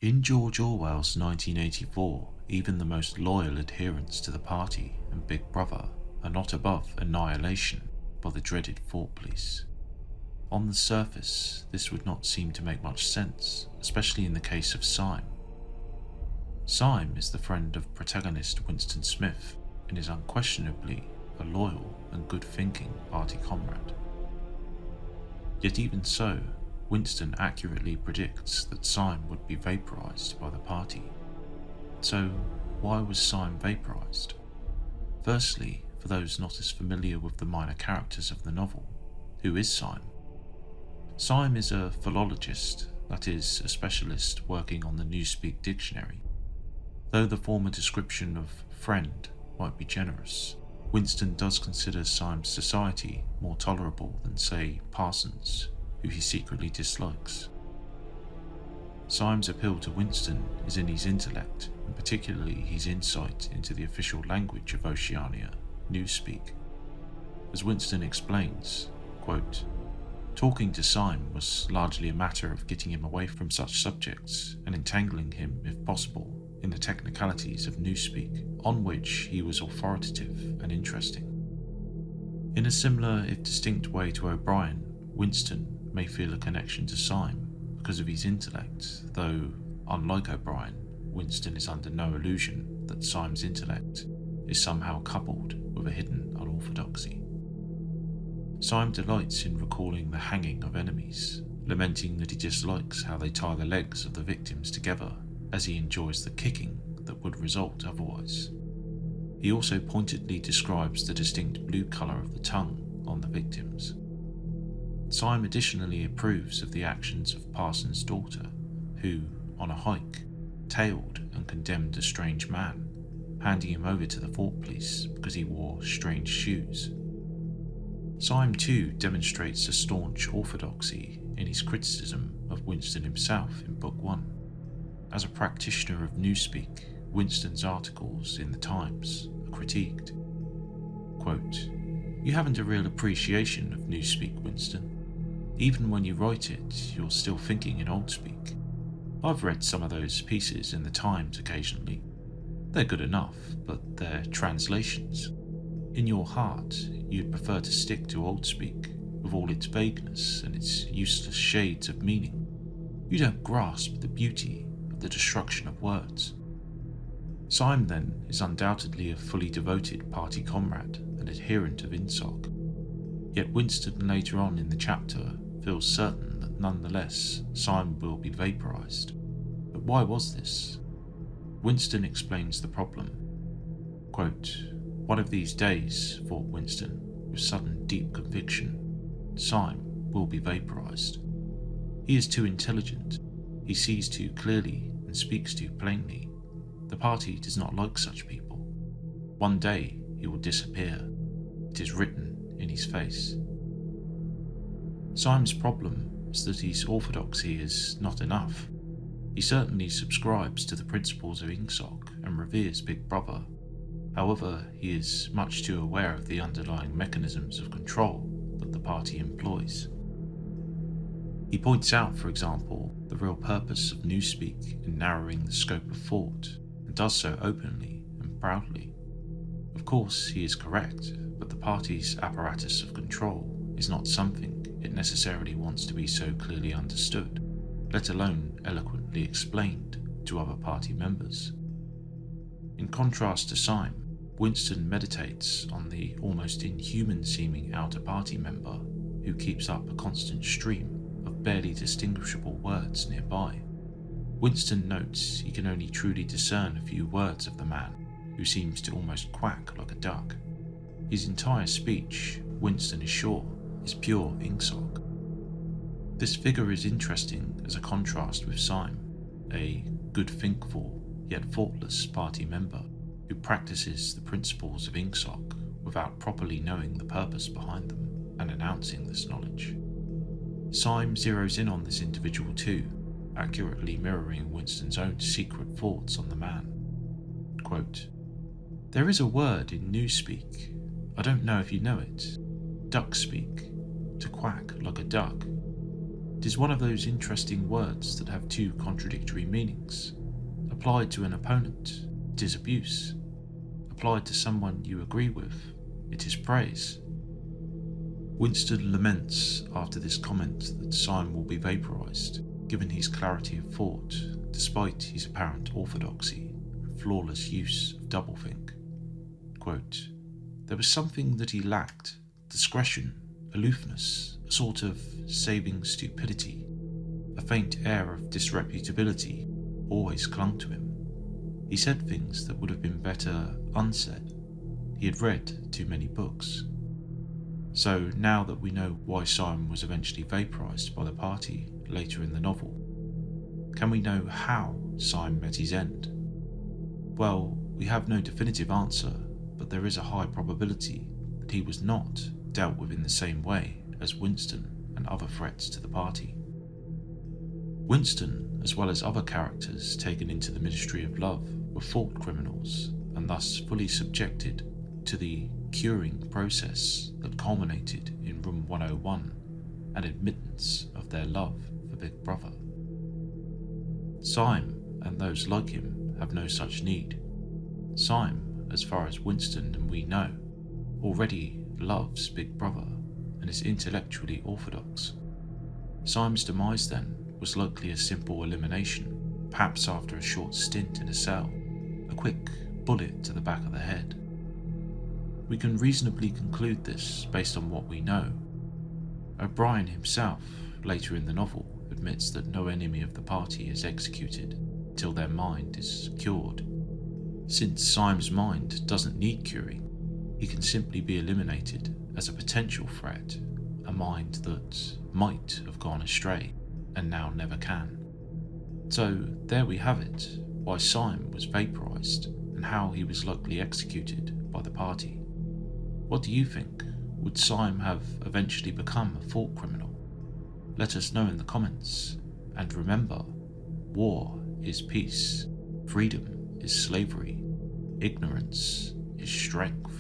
In George Orwell's 1984, even the most loyal adherents to the party and Big Brother are not above annihilation by the dreaded Thought Police. On the surface, this would not seem to make much sense, especially in the case of Syme. Syme is the friend of protagonist Winston Smith and is unquestionably a loyal and good-thinking party comrade. Yet even so, Winston accurately predicts that Syme would be vaporised by the party. So, why was Syme vaporised? Firstly, for those not as familiar with the minor characters of the novel, who is Syme? Syme is a philologist, that is, a specialist working on the Newspeak dictionary. Though the former description of friend might be generous, Winston does consider Syme's society more tolerable than, say, Parsons, who he secretly dislikes. Syme's appeal to Winston is in his intellect, and particularly his insight into the official language of Oceania, Newspeak. As Winston explains, quote, "Talking to Syme was largely a matter of getting him away from such subjects and entangling him, if possible, in the technicalities of Newspeak, on which he was authoritative and interesting." In a similar, if distinct way to O'Brien, Winston may feel a connection to Syme because of his intellect, though, unlike O'Brien, Winston is under no illusion that Syme's intellect is somehow coupled with a hidden unorthodoxy. Syme delights in recalling the hanging of enemies, lamenting that he dislikes how they tie the legs of the victims together, as he enjoys the kicking that would result otherwise. He also pointedly describes the distinct blue colour of the tongue on the victims. Syme additionally approves of the actions of Parsons' daughter, who, on a hike, tailed and condemned a strange man, handing him over to the Thought Police because he wore strange shoes. Syme too demonstrates a staunch orthodoxy in his criticism of Winston himself in Book 1. As a practitioner of Newspeak, Winston's articles in the Times are critiqued. Quote, "You haven't a real appreciation of Newspeak, Winston. Even when you write it, you're still thinking in Old Speak. I've read some of those pieces in the Times occasionally. They're good enough, but they're translations. In your heart, you'd prefer to stick to Old Speak, with all its vagueness and its useless shades of meaning. You don't grasp the beauty of the destruction of words." Syme, then, is undoubtedly a fully devoted party comrade and adherent of Ingsoc. Yet Winston later on in the chapter feels certain that nonetheless Syme will be vaporised. But why was this? Winston explains the problem. Quote, "One of these days," thought Winston, with sudden deep conviction, "Syme will be vaporised. He is too intelligent, he sees too clearly and speaks too plainly. The party does not like such people. One day he will disappear. It is written in his face." Syme's problem is that his orthodoxy is not enough. He certainly subscribes to the principles of Ingsoc and reveres Big Brother. However, he is much too aware of the underlying mechanisms of control that the party employs. He points out, for example, the real purpose of Newspeak in narrowing the scope of thought, and does so openly and proudly. Of course, he is correct, but the party's apparatus of control is not something it necessarily wants to be so clearly understood, let alone eloquently explained to other party members. In contrast to Syme, Winston meditates on the almost inhuman-seeming outer party member who keeps up a constant stream of barely distinguishable words nearby. Winston notes he can only truly discern a few words of the man, who seems to almost quack like a duck. His entire speech, Winston is sure, is pure Ingsoc. This figure is interesting as a contrast with Syme, a Goodthinkful yet thoughtless party member who practices the principles of Ingsoc without properly knowing the purpose behind them and announcing this knowledge. Syme zeroes in on this individual too, accurately mirroring Winston's own secret thoughts on the man. Quote, "There is a word in Newspeak, I don't know if you know it, duck speak, to quack like a duck. It is one of those interesting words that have two contradictory meanings. Applied to an opponent, it is abuse. Applied to someone you agree with, it is praise. Winston laments after this comment that Syme will be vaporised, given his clarity of thought, despite his apparent orthodoxy and flawless use of doublethink. Quote, "There was something that he lacked, discretion, aloofness, a sort of saving stupidity, a faint air of disreputability always clung to him. He said things that would have been better unsaid. He had read too many books." So now that we know why Syme was eventually vaporised by the party later in the novel, can we know how Syme met his end? Well, we have no definitive answer, but there is a high probability that he was not dealt with in the same way as Winston and other threats to the party. Winston, as well as other characters taken into the Ministry of Love, were thought criminals and thus fully subjected to the curing process that culminated in Room 101 and admittance of their love for Big Brother. Syme and those like him have no such need. Syme, as far as Winston and we know, already loves Big Brother and is intellectually orthodox. Syme's demise then was likely a simple elimination, perhaps after a short stint in a cell, a quick bullet to the back of the head. We can reasonably conclude this based on what we know. O'Brien himself, later in the novel, admits that no enemy of the party is executed till their mind is cured. Since Syme's mind doesn't need curing, he can simply be eliminated as a potential threat, a mind that might have gone astray and now never can. So there we have it, why Syme was vaporised and how he was likely executed by the party. What do you think? Would Syme have eventually become a thought criminal? Let us know in the comments. And remember, war is peace, freedom is slavery, ignorance is strength.